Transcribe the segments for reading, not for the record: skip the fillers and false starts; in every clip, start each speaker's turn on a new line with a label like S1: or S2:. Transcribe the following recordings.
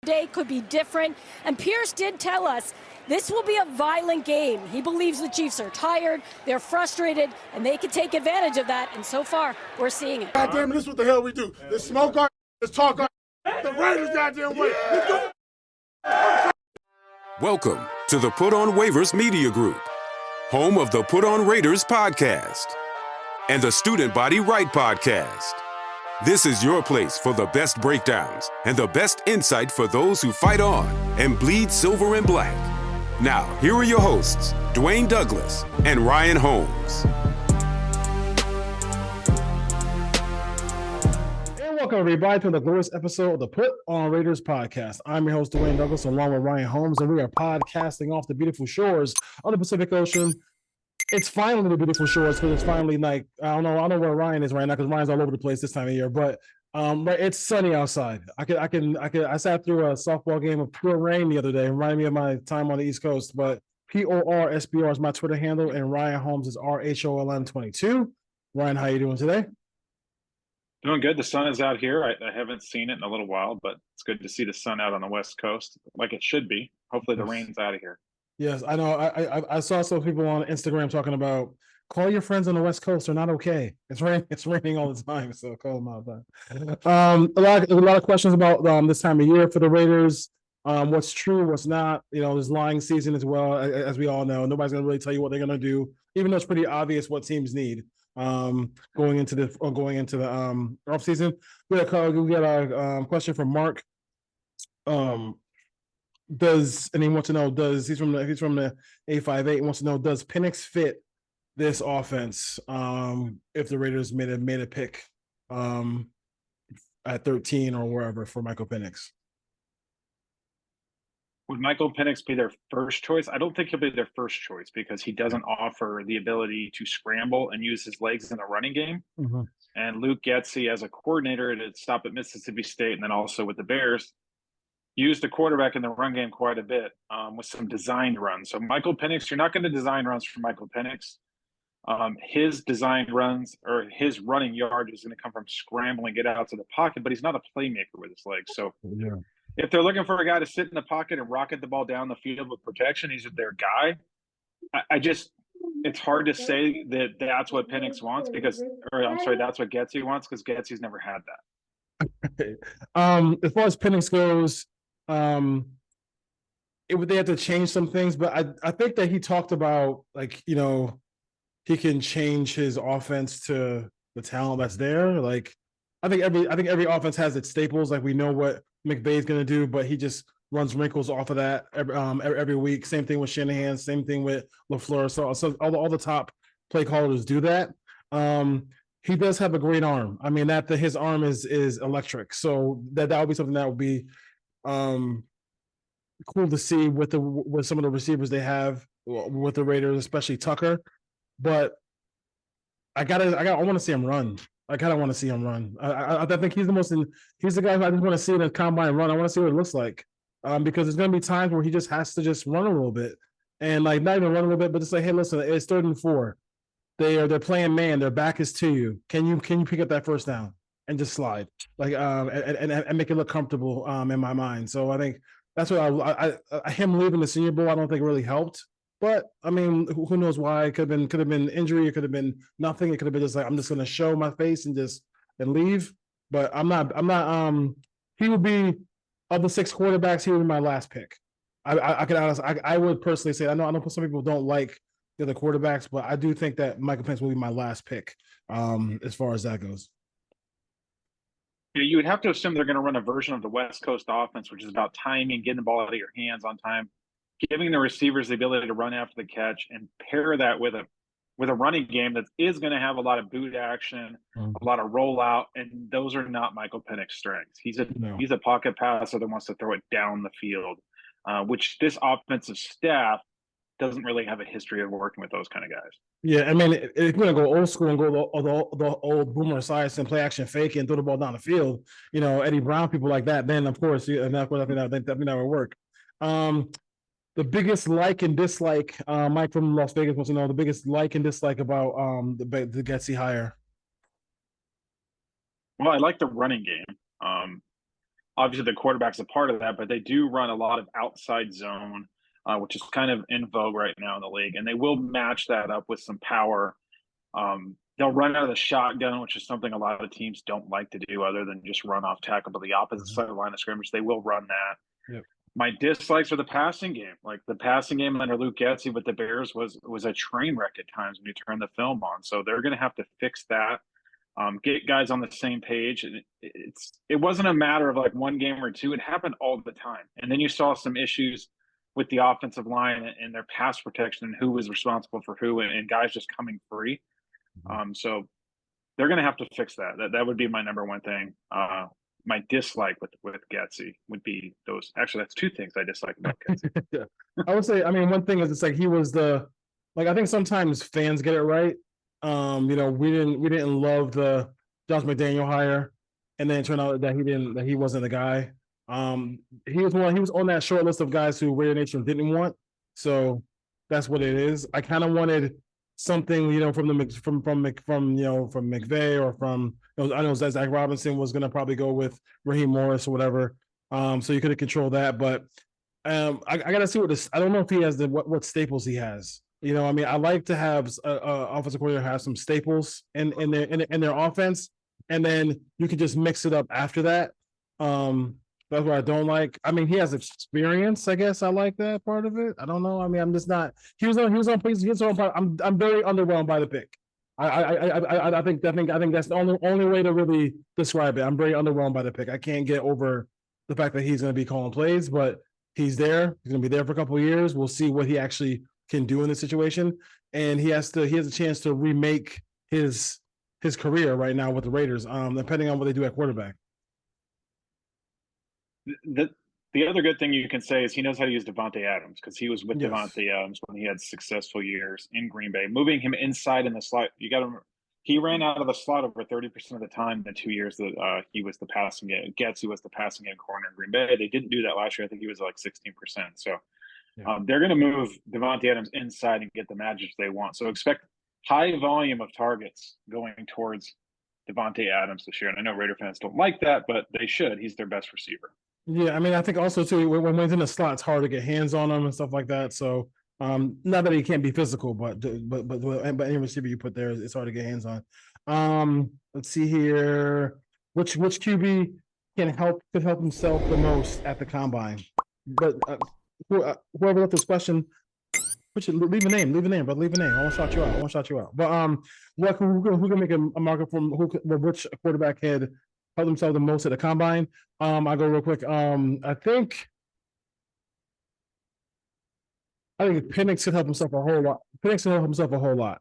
S1: Day could be different. And Pierce did tell us this will be a violent game. He believes the Chiefs are tired, they're frustrated, and they can take advantage of that. And so far, we're seeing it.
S2: Goddamn, this is what the hell we do. Let's smoke our, let's talk our, the Raiders goddamn way.
S3: Welcome to the Put on Waivers Media Group, home of the Put on Raiders podcast and the Student Body Right podcast. This is your place for the best breakdowns and the best insight for those who fight on and bleed silver and black. Now, here are your hosts, Dwayne Douglas and Ryan Holmes.
S4: And welcome, everybody, to the glorious episode of the Put on Raiders podcast. I'm your host, Dwayne Douglas, along with Ryan Holmes, and we are podcasting off the beautiful shores of the Pacific Ocean. It's finally the beautiful shores because it's finally like, I don't know where Ryan is right now because Ryan's all over the place this time of year, but it's sunny outside. I sat through a softball game of pure rain the other day. It reminded me of my time on the East Coast, but PORSBR is my Twitter handle, and Ryan Holmes is RHOLM22. Ryan, how you doing today?
S5: Doing good. The sun is out here. I haven't seen it in a little while, but it's good to see the sun out on the West Coast like it should be. Hopefully the rain's out of here. Yes,
S4: I know. I saw some people on Instagram talking about call your friends on the West Coast. They're not okay. It's raining all the time, so call them out. A lot of questions about this time of year for the Raiders. What's true, what's not. You know, there's lying season as well, as we all know. Nobody's gonna really tell you what they're gonna do, even though it's pretty obvious what teams need going into the off season. We got a question from Mark. He wants to know, he's from the 858, wants to know, does Penix fit this offense if the Raiders made a pick at 13 or wherever for Michael Penix?
S5: Would Michael Penix be their first choice? I don't think he'll be their first choice because he doesn't offer the ability to scramble and use his legs in the running game. Mm-hmm. And Luke Getsy, as a coordinator to stop at Mississippi State and then also with the Bears, used the quarterback in the run game quite a bit with some designed runs. So Michael Penix, you're not going to design runs for Michael Penix. His designed runs or his running yard is going to come from scrambling, get out to the pocket, but he's not a playmaker with his legs. So if they're looking for a guy to sit in the pocket and rocket the ball down the field with protection, he's their guy. It's hard to say that that's what Penix wants that's what Getsy wants because Getsy's never had that.
S4: As far as Penix goes, they have to change some things, but I think that he talked about, like, you know, he can change his offense to the talent that's there. Like, I think every offense has its staples. Like, we know what McVay's going to do, but he just runs wrinkles off of that every week. Same thing with Shanahan. Same thing with LaFleur. So all the top play callers do that. He does have a great arm. I mean, his arm is electric. So that would be something that would be cool to see with some of the receivers they have with the Raiders, especially Tucker. But I want to see him run. I kind of want to see him run. I think he's the guy who I just want to see in the combine run. I want to see what it looks like because there's going to be times where he just has to just run a little bit and like not even run a little bit, but just like, hey, listen, it's 3rd and 4. They're playing man. Their back is to you. Can you pick up that first down and just slide like and make it look comfortable in my mind? So I think that's what him leaving the Senior Bowl I don't think really helped. But I mean, who knows why? It could have been injury. It could have been nothing. It could have been just like, I'm just going to show my face and leave. But I'm not. He would be, of the 6 quarterbacks, he would be my last pick. I would personally say, I know some people don't like the other quarterbacks, but I do think that Michael Penix will be my last pick as far as that goes.
S5: You would have to assume they're going to run a version of the West Coast offense, which is about timing, getting the ball out of your hands on time, giving the receivers the ability to run after the catch, and pair that with a running game that is going to have a lot of boot action, a lot of rollout, and those are not Michael Penix's strengths. He's a pocket passer that wants to throw it down the field, which this offensive staff doesn't really have a history of working with those kind of guys.
S4: Yeah, I mean, if you're going to go old school and go the old Boomer Esiason and play action fake and throw the ball down the field, you know, Eddie Brown, people like that, then of course, I think that would work. The biggest like and dislike, Mike from Las Vegas wants to know the biggest like and dislike about the Getsy hire.
S5: Well, I like the running game. obviously the quarterback's a part of that, but they do run a lot of outside zone, which is kind of in vogue right now in the league, and they will match that up with some power. They'll run out of the shotgun, which is something a lot of teams don't like to do other than just run off tackle to the opposite side of the line of scrimmage. They will run that.
S4: Yep.
S5: My dislikes are the passing game. Like the passing game under Luke Getsy with the Bears was a train wreck at times when you turn the film on. So they're going to have to fix that. Get guys on the same page. And it wasn't a matter of like one game or two. It happened all the time. And then you saw some issues with the offensive line and their pass protection and who was responsible for who and guys just coming free. So they're going to have to fix that. That would be my number one thing. My dislike with Getsy would be those. Actually, that's two things I dislike about Getsy.
S4: Yeah. I would say, I mean, one thing is it's like he was I think sometimes fans get it right. We didn't love the Josh McDaniel hire, and then it turned out that he wasn't the guy. He was on that short list of guys who Raider Nation didn't want. So that's what it is. I kind of wanted something, from McVay or from, I know Zach Robinson was going to probably go with Raheem Morris or whatever. So you could have controlled that, but I got to see I don't know if he has what staples he has. I mean, I like to have offensive coordinator have some staples in their offense, and then you can just mix it up after that. That's what I don't like. I mean, he has experience. I guess I like that part of it. I don't know. I mean, I'm just not. He was on. I'm very underwhelmed by the pick. I think that's the only way to really describe it. I'm very underwhelmed by the pick. I can't get over the fact that he's going to be calling plays, but he's there. He's going to be there for a couple of years. We'll see what he actually can do in this situation, and he has a chance to remake his career right now with the Raiders. Depending on what they do at quarterback.
S5: The other good thing you can say is he knows how to use Davante Adams because he was with
S4: Yes.
S5: Davante Adams when he had successful years in Green Bay. Moving him inside in the slot, you got to remember, he ran out of the slot over 30% of the time in the 2 years that he was the passing game. Getsy was the passing game corner in Green Bay. They didn't do that last year. I think he was like 16%. So they're going to move Davante Adams inside and get the magic they want. So expect high volume of targets going towards Davante Adams this year. And I know Raider fans don't like that, but they should. He's their best receiver.
S4: Yeah, I mean, I think also too when he's in the slot, it's hard to get hands on him and stuff like that. So, not that he can't be physical, but any receiver you put there, it's hard to get hands on. Let's see here, which QB could help himself the most at the combine. But whoever left this question, leave a name, but leave a name. I won't shout you out. But who can make a marker from which quarterback had help themselves the most at the combine? I'll go real quick. I think Penix could help himself a whole lot.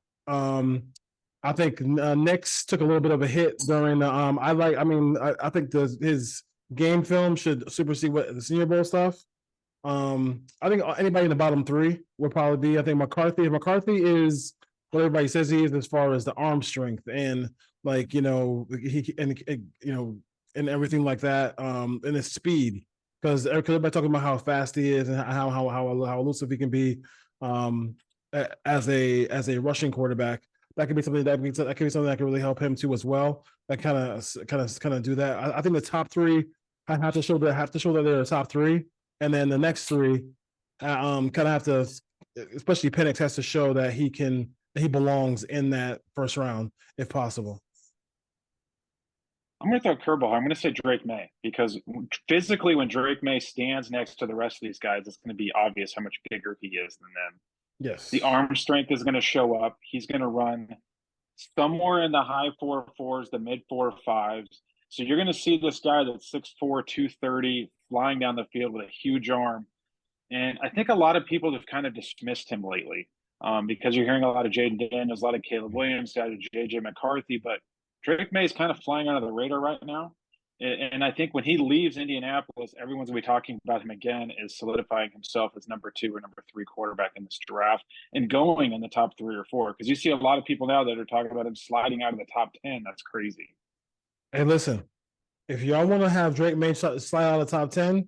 S4: I think Nix took a little bit of a hit during the. I think his game film should supersede what the Senior Bowl stuff. I think anybody in the bottom three would probably be. I think McCarthy. McCarthy is what everybody says he is as far as the arm strength and and everything like that, and his speed, because everybody talking about how fast he is and how elusive he can be, as a rushing quarterback. That could be something that can really help him too as well. That kind of do that. I think the top three have to show that they're the top three, and then the next three, kind of have to, especially Penix has to show that he belongs in that first round if possible.
S5: I'm going to throw a curveball. I'm going to say Drake May, because physically when Drake May stands next to the rest of these guys, it's going to be obvious how much bigger he is than them.
S4: Yes.
S5: The arm strength is going to show up. He's going to run somewhere in the high 4.4s, the mid 4.5s. So you're going to see this guy that's 6'4", 230, flying down the field with a huge arm. And I think a lot of people have kind of dismissed him lately, because you're hearing a lot of Jaden Daniels, a lot of Caleb Williams, a lot of JJ McCarthy, but Drake May is kind of flying under the radar right now. And I think when he leaves Indianapolis, everyone's going to be talking about him again as solidifying himself as number 2 or number 3 quarterback in this draft and going in the top 3 or 4. Because you see a lot of people now that are talking about him sliding out of the top 10. That's crazy.
S4: Hey, listen, if y'all want to have Drake May slide out of the top 10,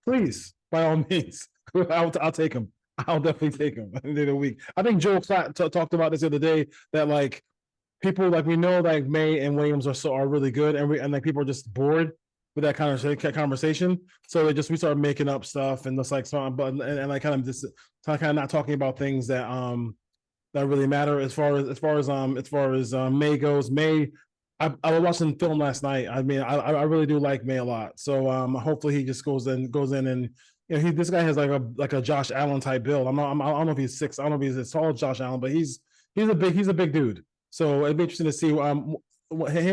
S4: please, by all means, I'll take him. I'll definitely take him at the end of the week. I think Joe Flatt talked about this the other day, that people we know May and Williams are really good, and people are just bored with that kind of conversation. So we started making up stuff and just like so, but and like kind of just kind of not talking about things that really matter as far as May goes. May, I was watching film last night. I mean, I really do like May a lot. So hopefully he just goes in and this guy has like a Josh Allen type build. I don't know if he's 6. I don't know if he's as tall as Josh Allen, but he's a big dude. So it'd be interesting to see him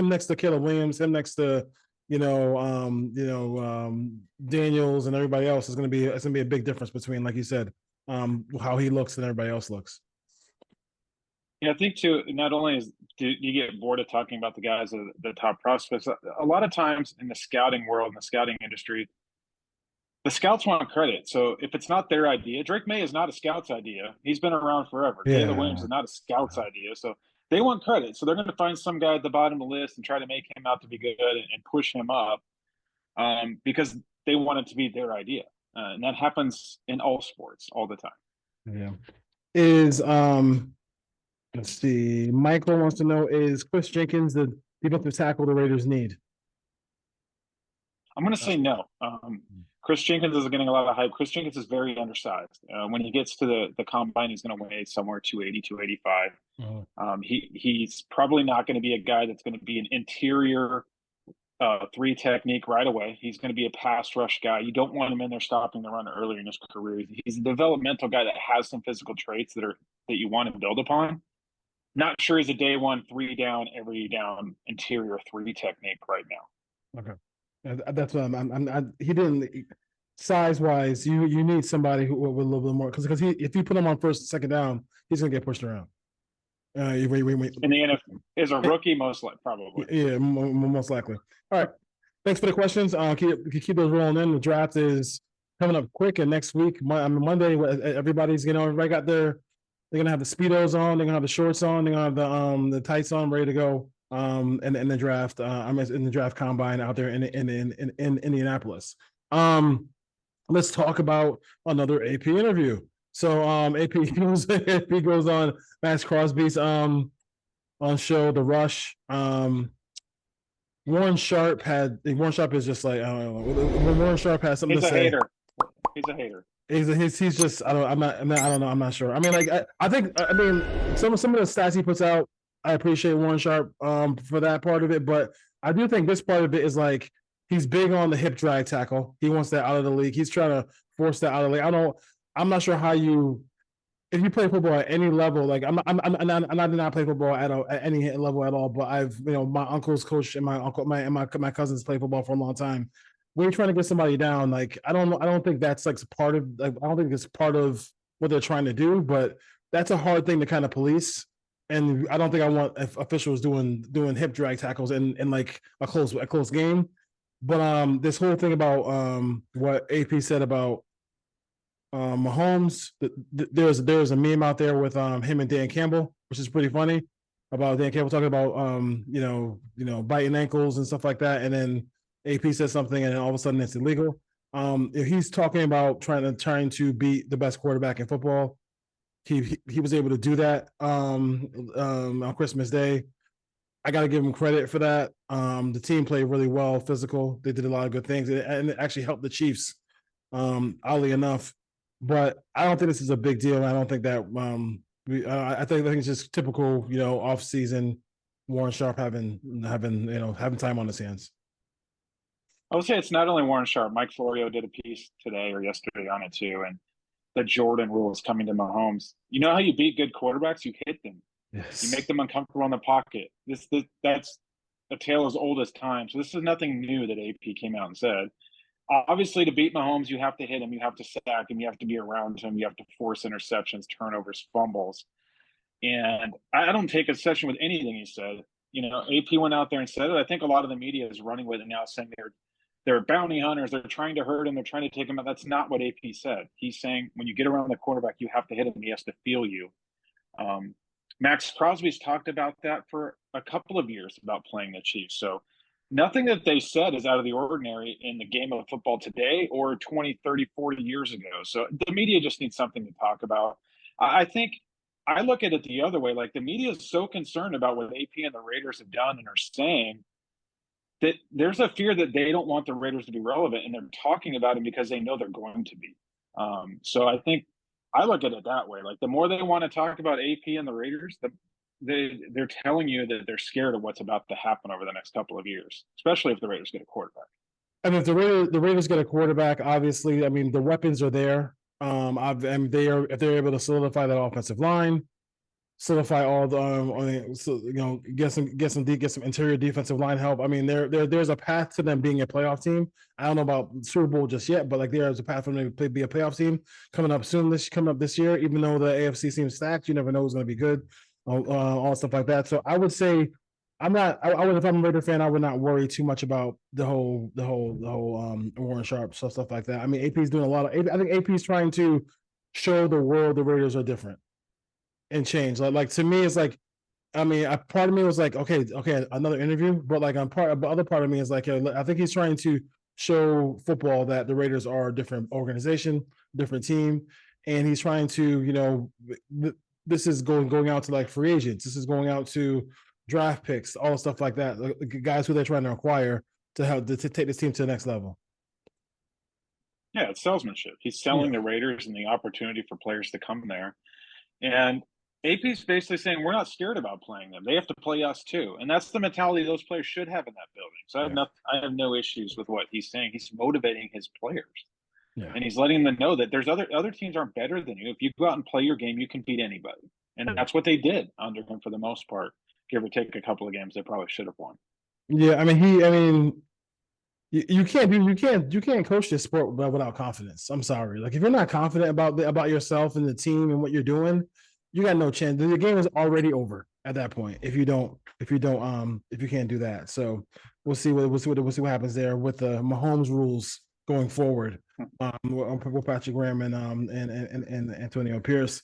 S4: next to Caleb Williams, him next to Daniels and everybody else is going to be a big difference between, like you said, how he looks and everybody else looks.
S5: Yeah, I think too. Not only do you get bored of talking about the guys of the top prospects, a lot of times in the scouting world, in the scouting industry, the scouts want credit. So if it's not their idea, Drake May is not a scout's idea. He's been around forever.
S4: Yeah.
S5: Caleb Williams is not a scout's idea. So they want credit. So they're going to find some guy at the bottom of the list and try to make him out to be good and push him up because they want it to be their idea. And that happens in all sports all the time.
S4: Yeah. Let's see. Michael wants to know, is Chris Jenkins the defensive tackle the Raiders need?
S5: I'm going to say no. Chris Jenkins is getting a lot of hype. Chris Jenkins is very undersized. When he gets to the combine, he's going to weigh somewhere 280, 285. He's probably not going to be a guy that's going to be an interior 3 technique right away. He's going to be a pass rush guy. You don't want him in there stopping the run earlier in his career. He's a developmental guy that has some physical traits that you want to build upon. Not sure he's a day 1, 3 down, every down interior 3 technique right now.
S4: Okay, that's what he didn't size wise. You need somebody who with a little bit more because if you put him on first, second down, he's gonna get pushed around.
S5: In the NFL, is a rookie most likely, probably.
S4: Yeah, most likely. All right, thanks for the questions. Keep those rolling in. The draft is coming up quick, and next week, Monday, everybody's everybody got their. They're gonna have the speedos on. They're gonna have the shorts on. They're gonna have the tights on, ready to go. In the draft. I'm in the draft combine out there in Indianapolis. Let's talk about another AP interview. So AP goes on Max Crosby's on show The Rush. Warren Sharp is just like I don't know. Warren Sharp has something to say.
S5: He's a hater.
S4: He's just I don't know. I'm not sure. I mean, like I think some of the stats he puts out, I appreciate Warren Sharp for that part of it, but I do think this part of it is like he's big on the hip drag tackle. He wants that out of the league. He's trying to force that out of the league. I'm not sure how if you play football at any level, like I did not play football at any level at all, but I've my uncle's coach and my cousins play football for a long time. When you're trying to get somebody down, like I don't think that's like part of I don't think it's part of what they're trying to do, but that's a hard thing to kind of police. And I don't think I want officials doing hip drag tackles in like a close game. But this whole thing about what AP said about Mahommes, there's a meme out there with him and Dan Campbell, which is pretty funny, about Dan Campbell talking about biting ankles and stuff like that, and then AP says something, and then all of a sudden it's illegal. If he's talking about trying to beat the best quarterback in football, he was able to do that on Christmas Day. I got to give him credit for that. The team played really well, physical. They did a lot of good things, and it actually helped the Chiefs, oddly enough. But I don't think this is a big deal. I don't think that I think it's just typical, off season Warren Sharp having time on his hands.
S5: I would say it's not only Warren Sharp. Mike Florio did a piece today or yesterday on it too, and the Jordan rules coming to Mahommes. You know how you beat good quarterbacks? You hit them.
S4: Yes.
S5: You make them uncomfortable in the pocket. That's a tale as old as time. So this is nothing new that AP came out and said. Obviously, to beat Mahommes, you have to hit him, you have to sack him, you have to be around him, you have to force interceptions, turnovers, fumbles. And I don't take exception with anything he said. AP went out there and said it. I think a lot of the media is running with it now, saying they're bounty hunters, they're trying to hurt him, they're trying to take him out. That's not what AP said. He's saying when you get around the quarterback, you have to hit him, he has to feel you. Max Crosby's talked about that for a couple of years about playing the Chiefs. So nothing that they said is out of the ordinary in the game of football today or 20, 30, 40 years ago. So the media just needs something to talk about. I think I look at it the other way. Like, the media is so concerned about what AP and the Raiders have done and are saying that there's a fear that they don't want the Raiders to be relevant, and they're talking about it because they know they're going to be. So I think I look at it that way. Like the more they want to talk about AP and the Raiders, they're telling you that they're scared of what's about to happen over the next couple of years, especially if the Raiders get a quarterback.
S4: And if the Raiders get a quarterback, obviously, I mean, the weapons are there. And if they're able to solidify that offensive line, solidify all the, get some interior defensive line help. I mean, there's a path to them being a playoff team. I don't know about Super Bowl just yet, but like there's a path for them to be a playoff team coming up this year. Even though the AFC seems stacked, you never know who's going to be good, all stuff like that. So I would say I would, if I'm a Raider fan, I would not worry too much about the whole Warren Sharp stuff like that. I mean, AP is doing a lot of. I think AP is trying to show the world the Raiders are different and change. Like to me, it's like, I mean, a part of me was like, okay, another interview, but like the other part of me is like, I think he's trying to show football that the Raiders are a different organization, different team, and he's trying to, this is going out to like free agents. This is going out to draft picks, all stuff like that. Like, guys who they're trying to acquire to help to take this team to the next level.
S5: Yeah, it's salesmanship. He's selling the Raiders and the opportunity for players to come there. And AP's basically saying we're not scared about playing them. They have to play us too. And that's the mentality those players should have in that building. So I have no issues with what he's saying. He's motivating his players. Yeah. And he's letting them know that there's other teams aren't better than you. If you go out and play your game, you can beat anybody. And that's what they did under him for the most part. Give or take a couple of games they probably should have won.
S4: Yeah, I mean, you can't coach this sport without confidence. I'm sorry. Like if you're not confident about yourself and the team and what you're doing, you got no chance. The game is already over at that point if you can't do that. So we'll see what happens there with the Mahommes rules going forward. With Patrick Graham and Antonio Pierce.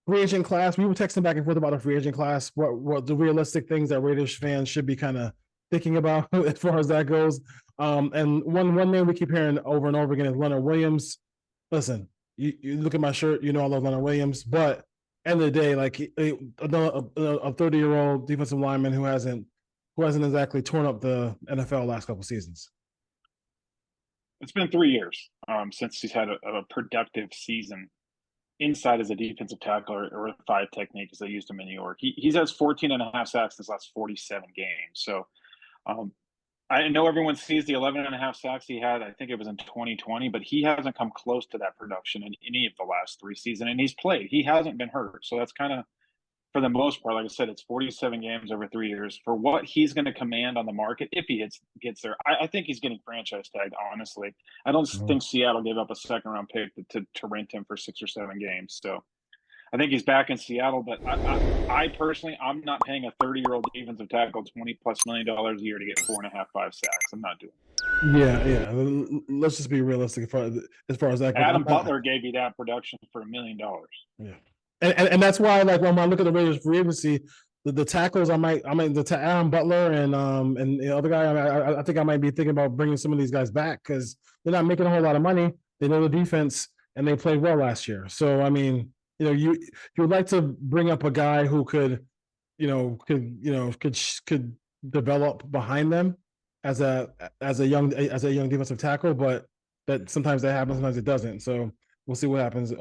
S4: Free agent class. We were texting back and forth about a free agent class. What the realistic things that Raiders fans should be kind of thinking about as far as that goes. And one name we keep hearing over and over again is Leonard Williams. Listen, you look at my shirt, I love Leonard Williams, but end of the day, like a 30-year-old defensive lineman who hasn't exactly torn up the NFL last couple seasons.
S5: It's been 3 years since he's had a productive season inside as a defensive tackle or a 5 technique as they used him in New York. He's has 14 and a half sacks in his last 47 games. So I know everyone sees the 11 and a half sacks he had. I think it was in 2020, but he hasn't come close to that production in any of the last 3 seasons. And he's played. He hasn't been hurt. So that's kind of, for the most part, like I said, it's 47 games over 3 years. For what he's going to command on the market, if he gets there, I think he's getting franchise tagged, honestly. I don't think Seattle gave up a second-round pick to rent him for 6 or 7 games. So I think he's back in Seattle. But I personally, I'm not paying a 30-year-old defensive tackle $20+ million a year to get 4.5, 5 sacks. I'm not doing it.
S4: Yeah. Let's just be realistic as far as that goes.
S5: Adam Butler gave you that production for $1 million.
S4: Yeah. And that's why, like, when I look at the Raiders free agency, the tackles, Aaron Butler and the other guy, I think I might be thinking about bringing some of these guys back because they're not making a whole lot of money. They know the defense and they played well last year. So I mean, you would like to bring up a guy who could develop behind them as a young defensive tackle, but that sometimes that happens, sometimes it doesn't. So we'll see what happens.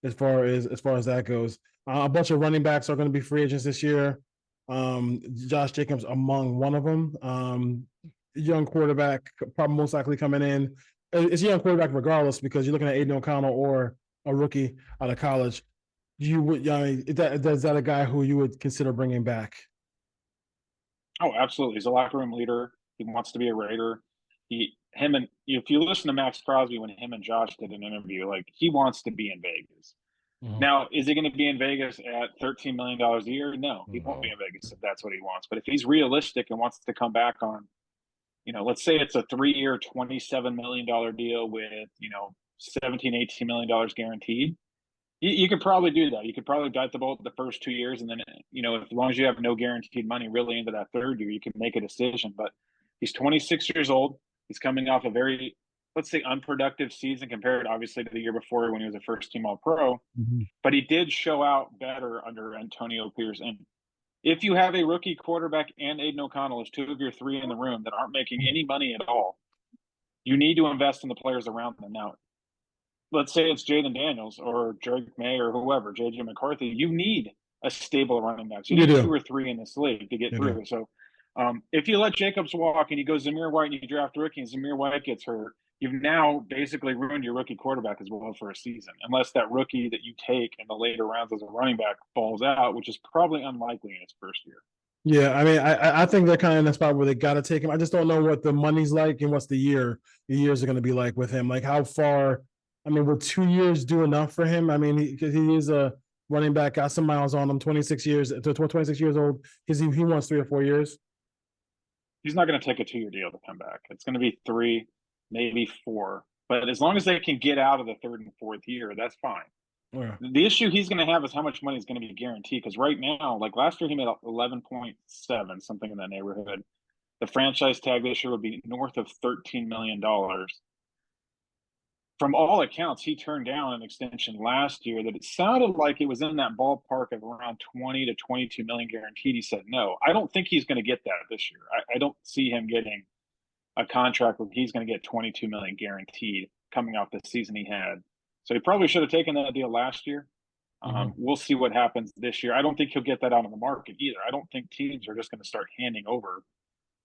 S4: As far as that goes, a bunch of running backs are going to be free agents this year. Josh Jacobs among one of them. Young quarterback, probably most likely coming in. It's a young quarterback regardless because you're looking at Aiden O'Connell or a rookie out of college. Is that a guy who you would consider bringing back?
S5: Oh, absolutely. He's a locker room leader. He wants to be a Raider. If you listen to Max Crosby when him and Josh did an interview, like he wants to be in Vegas. Mm-hmm. Now, is he going to be in Vegas at $13 million a year? No, he won't be in Vegas if that's what he wants. But if he's realistic and wants to come back on, let's say it's a 3-year, $27 million deal with, $17, $18 million guaranteed. You could probably do that. You could probably bite the bullet the first 2 years. And then, as long as you have no guaranteed money really into that third year, you can make a decision. But he's 26 years old. He's coming off a very, let's say, unproductive season compared, obviously, to the year before when he was a first-team All-Pro. Mm-hmm. But he did show out better under Antonio Pierce. And If you have a rookie quarterback and Aiden O'Connell as two of your three in the room that aren't making any money at all, you need to invest in the players around them. Now, let's say it's Jaden Daniels or Drake May or whoever, JJ McCarthy. You need a stable running back. So you
S4: You
S5: need
S4: do.
S5: two or three in this league to get
S4: You
S5: through.
S4: do.
S5: So if you let Jacobs walk and you go Zamir White and you draft a rookie and Zamir White gets hurt, you've now basically ruined your rookie quarterback as well for a season, unless that rookie that you take in the later rounds as a running back falls out, which is probably unlikely in his first year.
S4: Yeah, I mean, I think they're kind of in a spot where they got to take him. I just don't know what the money's like and what's the years are going to be like with him. Like how far? I mean, will 2 years do enough for him? I mean, because he is a running back, got some miles on him. 26 years, 26 years old. He wants 3 or 4 years.
S5: He's not going to take a 2-year deal to come back. It's going to be 3, maybe 4. But as long as they can get out of the third and fourth year, that's fine.
S4: Yeah.
S5: The issue he's going to have is how much money is going to be guaranteed. Because right now, like last year, he made 11.7, something in that neighborhood. The franchise tag this year would be north of $13 million. From all accounts, he turned down an extension last year that it sounded like it was in that ballpark of around 20 to 22 million guaranteed. He said no. I don't think he's going to get that this year. I don't see him getting a contract where he's going to get 22 million guaranteed coming off the season he had. So he probably should have taken that deal last year. We'll see what happens this year. I don't think he'll get that out of the market either. I don't think teams are just going to start handing over,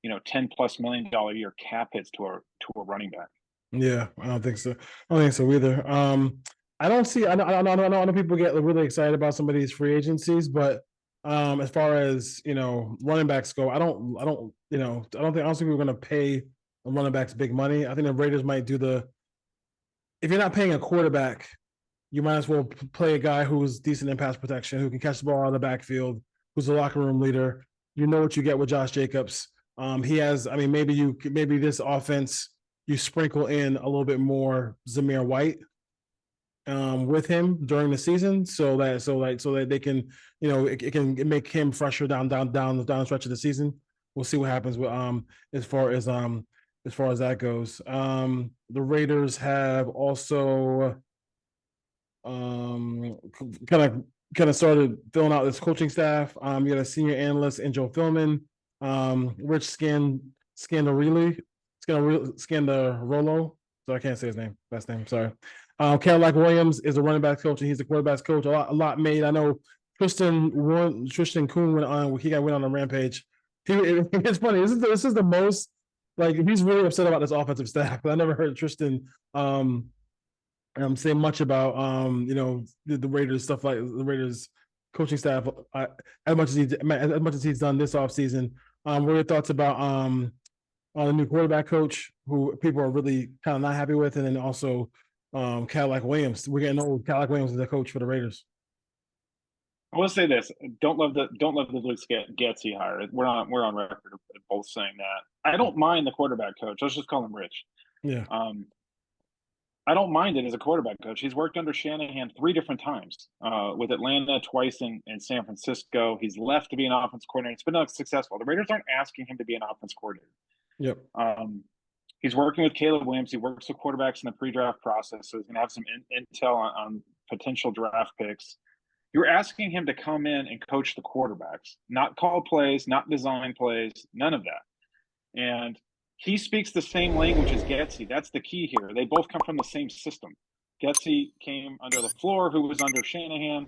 S5: $10+ million a year cap hits to a running back.
S4: Yeah, I don't think so. I don't think so either. I don't see. I know people get really excited about some of these free agencies, but as far as running backs go, I don't think we're going to pay running backs big money. I think the Raiders might do if you're not paying a quarterback, you might as well play a guy who's decent in pass protection, who can catch the ball out of the backfield, who's a locker room leader. You know what you get with Josh Jacobs. He has. I mean, maybe this offense, you sprinkle in a little bit more Zamir White with him during the season, so that they can, it can make him fresher down the stretch of the season. We'll see what happens with as far as that goes. The Raiders have also kind of started filling out this coaching staff. You got a senior analyst in Joe Philman, Rich Scandarelli. Scandarolo. So I can't say his last name. Sorry. Cadillac Williams is a running back coach, and he's a quarterbacks coach. A lot made. I know Tristan Kuhn went on a rampage. It's funny. This is the most, like, he's really upset about this offensive staff. I never heard Tristan say much about the Raiders stuff, like the Raiders coaching staff as much as he's done this offseason. What are your thoughts about on the new quarterback coach, who people are really kind of not happy with, and then also Cadillac Williams? We're getting old. Cadillac Williams is the coach for the Raiders.
S5: I will say this: don't love the Luke Getsy hire. We're on record of both saying that. I don't mind the quarterback coach. Let's just call him Rich.
S4: Yeah.
S5: I don't mind it as a quarterback coach. He's worked under Shanahan 3 different times, with Atlanta, twice in San Francisco. He's left to be an offense coordinator. It's been successful. The Raiders aren't asking him to be an offense coordinator.
S4: Yep.
S5: He's working with Caleb Williams. He works with quarterbacks in the pre-draft process, so he's going to have some intel on potential draft picks. You're asking him to come in and coach the quarterbacks, not call plays, not design plays, none of that. And he speaks the same language as Getsy. That's the key here. They both come from the same system. Getsy came under LaFleur, who was under Shanahan.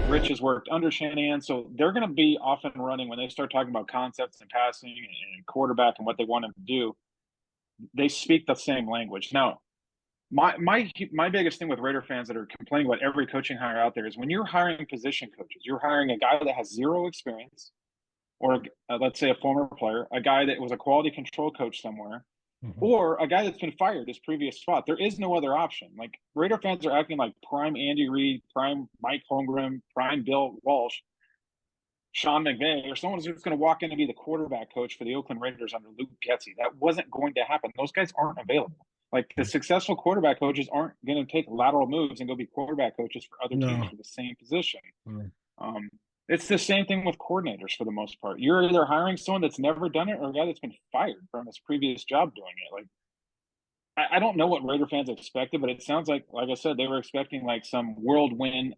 S5: Rich has worked under Shanahan. So they're going to be off and running when they start talking about concepts and passing and quarterback and what they want him to do. They speak the same language. Now, my biggest thing with Raider fans that are complaining about every coaching hire out there is when you're hiring position coaches, you're hiring a guy that has 0 experience, or let's say a former player, a guy that was a quality control coach somewhere, or a guy that's been fired his previous spot. There is no other option. Like, Raider fans are acting like prime Andy Reid, prime Mike Holmgren, prime Bill Walsh, Sean McVay, or someone who's going to walk in and be the quarterback coach for the Oakland Raiders under Luke Getsy. That wasn't going to happen. Those guys aren't available. Like, the successful quarterback coaches aren't going to take lateral moves and go be quarterback coaches for other teams for the same position. It's the same thing with coordinators for the most part. You're either hiring someone that's never done it or a guy that's been fired from his previous job doing it. Like, I don't know what Raider fans expected, but it sounds like I said, they were expecting like some whirlwind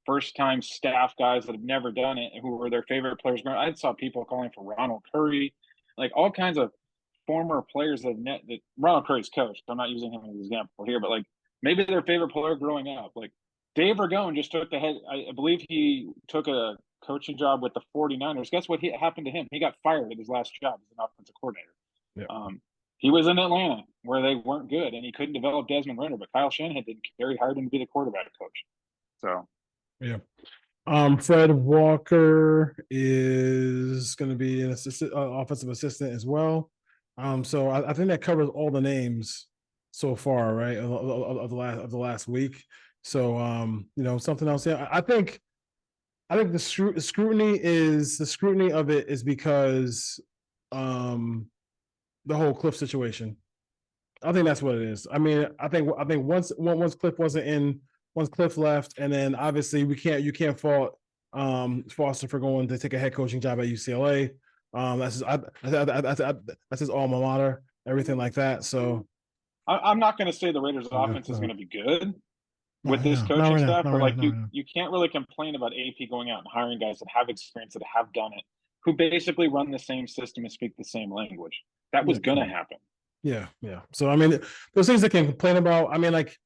S5: first-time staff guys that have never done it, who were their favorite players. I saw people calling for Ronald Curry, like all kinds of former players that Ronald Curry's coach. I'm not using him as an example here, but like maybe their favorite player growing up. Like Dave Ragone just took the head. I believe he took a coaching job with the 49ers. Guess what happened to him? He got fired at his last job as an offensive coordinator.
S4: Yeah.
S5: He was in Atlanta where they weren't good, and he couldn't develop Desmond Ritter, but Kyle Shanahan didn't care. He hired him to be the quarterback coach. So,
S4: yeah. Fred Walker is going to be an offensive assistant as well. So I think that covers all the names so far, right? Of the last week. So, something else. Yeah, I think the scrutiny of it is because, the whole Cliff situation. I think that's what it is. I mean, I think once Cliff wasn't in, once Cliff left, and then obviously you can't fault Foster for going to take a head coaching job at UCLA. That's his alma mater, everything like that. So
S5: I'm not going to say the Raiders' offense is going to be good with this coaching staff, but you can't really complain about AP going out and hiring guys that have experience, that have done it, who basically run the same system and speak the same language. That was going to happen.
S4: Yeah. So I mean, those things they can complain about. I mean, like,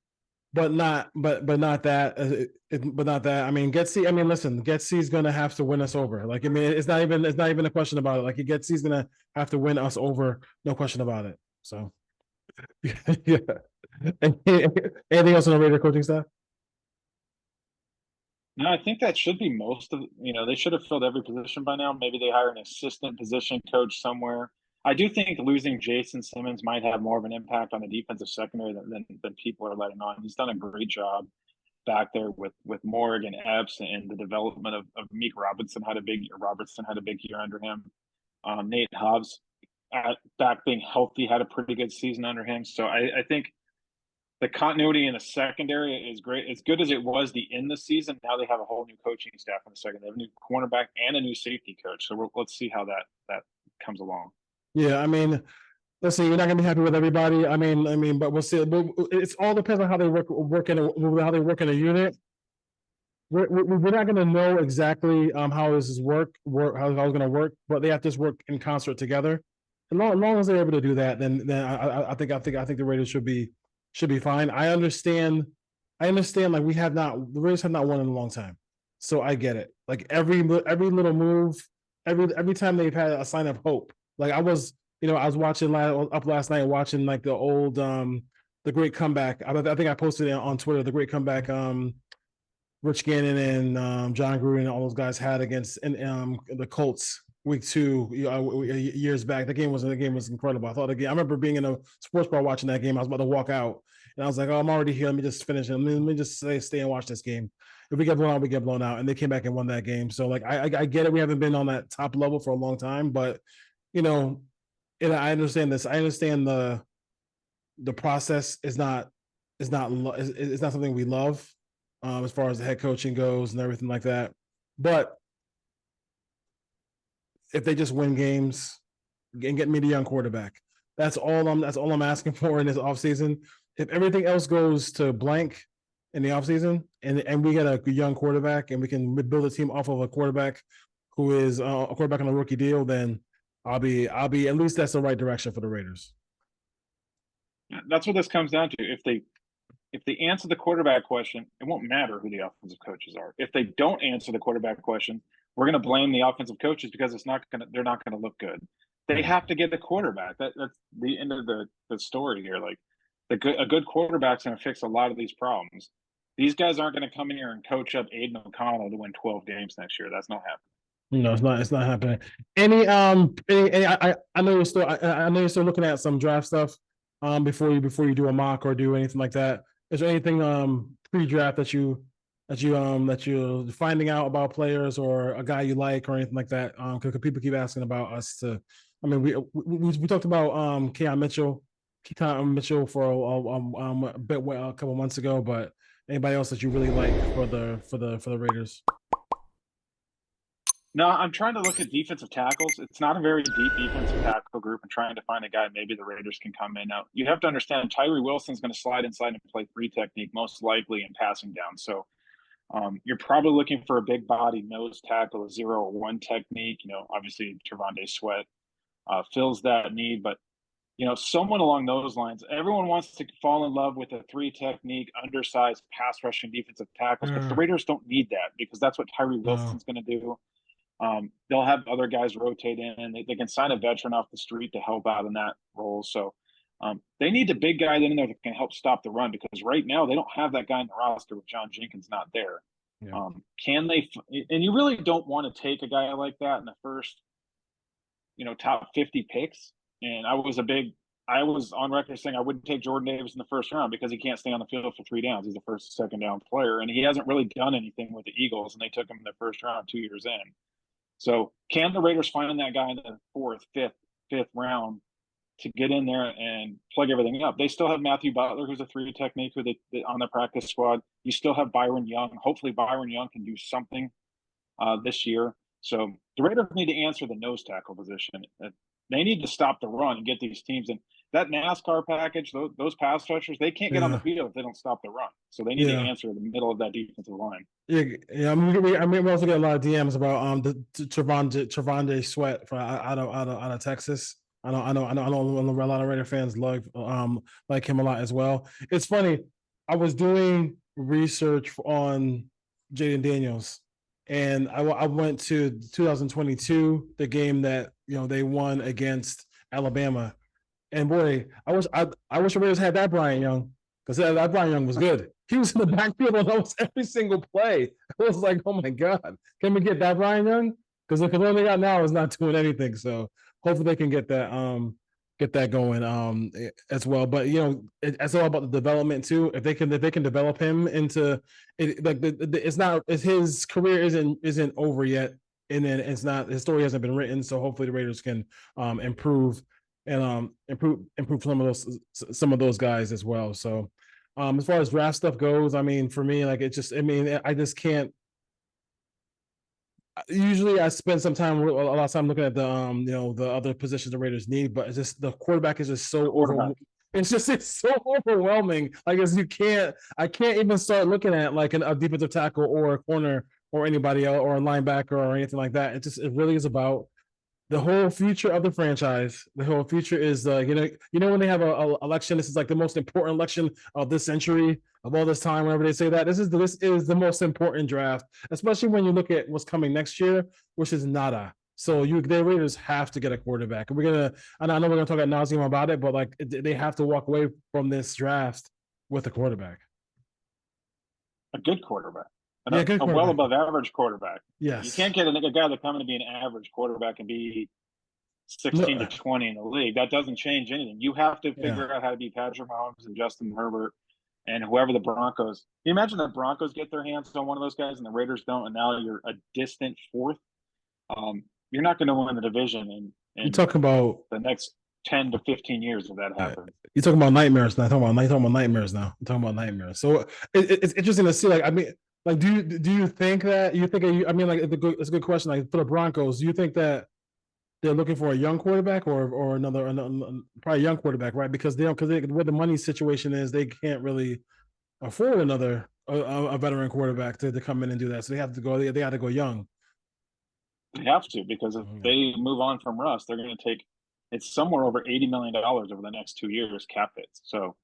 S4: but not that. But not that. I mean, Getsy. I mean, listen, Getsy's going to have to win us over. Like, I mean, it's not even a question about it. Like, Getsy's going to have to win us over, no question about it. So, yeah. Anything else on the Raider coaching staff?
S5: No, I think that should be most of. They should have filled every position by now. Maybe they hire an assistant position coach somewhere. I do think losing Jason Simmons might have more of an impact on the defensive secondary than people are letting on. He's done a great job back there with Morgan Epps and the development of Meek Robertson had a big year under him. Nate Hobbs, back being healthy, had a pretty good season under him. So I think the continuity in the secondary is great. As good as it was in the season, now they have a whole new coaching staff in the second. They have a new cornerback and a new safety coach. So let's see how that comes along.
S4: Yeah, I mean, listen, you're not gonna be happy with everybody. I mean, but we'll see. It's all depends on how they work in a unit. We're not gonna know exactly how this is how it's gonna work, but they have to just work in concert together. As long as they're able to do that, then I think the Raiders should be fine. I understand. Like the Raiders have not won in a long time, so I get it. Like every little move, every time they've had a sign of hope. Like I was watching up last night, watching like the old the great comeback. I think I posted it on Twitter. The great comeback Rich Gannon and John Gruden and all those guys had against the Colts week 2 years back. The game was incredible. I remember being in a sports bar watching that game. I was about to walk out, and I was like, "Oh, I'm already here. Let me just finish it. Let me just stay and watch this game. If we get blown out, we get blown out." And they came back and won that game. So like I get it. We haven't been on that top level for a long time, but and I understand this. I understand the process is not something we love as far as the head coaching goes and everything like that. But if they just win games and get me the young quarterback, that's all I'm asking for in this offseason. If everything else goes to blank in the offseason and we get a young quarterback and we can build a team off of a quarterback who is a quarterback on a rookie deal, then I'll be at least that's the right direction for the Raiders.
S5: That's what this comes down to. If they answer the quarterback question, it won't matter who the offensive coaches are. If they don't answer the quarterback question, we're going to blame the offensive coaches because they're not going to look good. They have to get the quarterback. That's the end of the story here. Like a good quarterback's going to fix a lot of these problems. These guys aren't going to come in here and coach up Aiden O'Connell to win 12 games next year. That's not happening.
S4: No, it's not happening. I know you're still looking at some draft stuff before you do a mock or do anything like that. Is there anything pre-draft that you're finding out about players or a guy you like or anything like that? Because people keep asking about us to. I mean, we talked about Keaton Mitchell for a bit a couple months ago, but anybody else that you really like for the Raiders?
S5: No, I'm trying to look at defensive tackles. It's not a very deep defensive tackle group and trying to find a guy maybe the Raiders can come in. Now, you have to understand Tyree Wilson's going to slide inside and play 3 technique, most likely in passing down. So You're probably looking for a big body nose tackle, a 0-1 technique. Obviously Trevante Sweat fills that need, but someone along those lines. Everyone wants to fall in love with a 3 technique, undersized pass rushing defensive tackles, but the Raiders don't need that because that's what Tyree Wilson's going to do. They'll have other guys rotate in. They can sign a veteran off the street to help out in that role. So they need a big guy in there that can help stop the run because right now they don't have that guy in the roster with John Jenkins not there. Yeah. Can they? And you really don't want to take a guy like that in the first, top 50 picks. And I was on record saying I wouldn't take Jordan Davis in the first round because he can't stay on the field for 3 downs. He's a first, second down player, and he hasn't really done anything with the Eagles, and they took him in the first round 2 years in. So can the Raiders find that guy in the 4th, 5th round to get in there and plug everything up? They still have Matthew Butler, who's a 3 technique on the practice squad. You still have Byron Young. Hopefully Byron Young can do something this year. So the Raiders need to answer the nose tackle position. They need to stop the run and get these teams in. That NASCAR package, those pass rushers, they can't get on the field if they don't stop the run. So they need to answer the middle of that defensive line.
S4: Yeah. I mean, we also get a lot of DMs about the Trevante Sweat out of Texas. I know a lot of Raider fans like him a lot as well. It's funny. I was doing research on Jaden Daniels, and I went to 2022, the game that they won against Alabama. And boy, I wish the Raiders had that Brian Young, because that Brian Young was good. He was in the backfield on almost every single play. I was like, oh my God, can we get that Brian Young? Because what they got now is not doing anything. So hopefully they can get that going as well. But it's all about the development too. If they can develop him into it, his career isn't over yet, and then his story hasn't been written. So hopefully the Raiders can improve some of those guys as well. So as far as draft stuff goes, I mean, for me, I just can't. Usually I spend a lot of time looking at the the other positions the Raiders need, but it's just the quarterback is just so overwhelming. It's so overwhelming. I can't even start looking at a defensive tackle or a corner or anybody else or a linebacker or anything like that. It really is about the whole future of the franchise. The whole future is when they have a election, this is the most important election of this century, of all this time. Whenever they say that, this is the most important draft, especially when you look at what's coming next year, which is nada. So the Raiders have to get a quarterback. And I know we're gonna talk ad nauseum about it, but they have to walk away from this draft with a quarterback,
S5: a good quarterback. A well above average quarterback.
S4: Yes.
S5: You can't get a guy that's coming to be an average quarterback and be 16 to 20 in the league. That doesn't change anything. You have to figure out how to be Patrick Mahommes and Justin Herbert and whoever the Broncos. Can you imagine the Broncos get their hands on one of those guys and the Raiders don't, and now you're a distant 4th? You're not going to win the division in
S4: you're talking about
S5: the next 10 to 15 years if that happens.
S4: You're talking about nightmares now. You're talking about nightmares now. You're talking about nightmares. So it's interesting to see. Do you think that it's a good question. For the Broncos, do you think that they're looking for a young quarterback or another probably a young quarterback, right? Because where the money situation is, they can't really afford another a veteran quarterback to come in and do that. So they have to go. They got to go young.
S5: They have to, because if they move on from Russ, they're going to take it's somewhere over $80 million over the next 2 years cap hits. So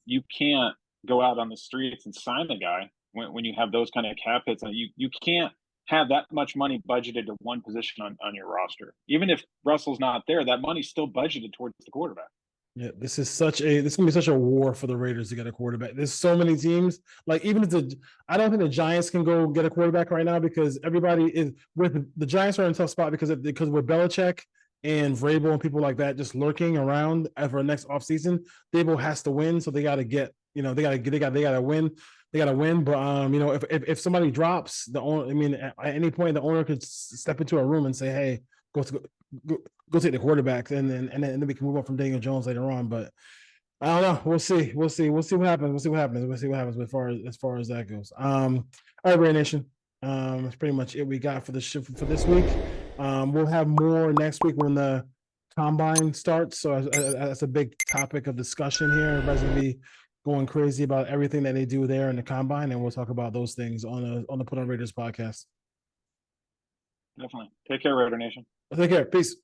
S5: you can't go out on the streets and sign a guy when you have those kind of cap hits. And you can't have that much money budgeted to one position on your roster. Even if Russell's not there, that money's still budgeted towards the quarterback.
S4: Yeah, this is gonna be such a war for the Raiders to get a quarterback. There's so many teams. I don't think the Giants can go get a quarterback right now, because everybody is with the Giants are in a tough spot because with Belichick and Vrabel and people like that just lurking around for next offseason, Vrabel has to win, so they got to get they got to win. They got to win, but if somebody drops, at any point the owner could step into a room and say, "Hey, go take the quarterback," and then we can move on from Daniel Jones later on. But I don't know. We'll see what happens. As far as that goes. All right, Raider Nation. That's pretty much it we got for the show for this week. We'll have more next week when the combine starts. So that's a big topic of discussion here. Everybody's gonna be going crazy about everything that they do there in the combine, and we'll talk about those things on the Put on Raiders podcast.
S5: Definitely. Take care, Raider Nation.
S4: Take care. Peace.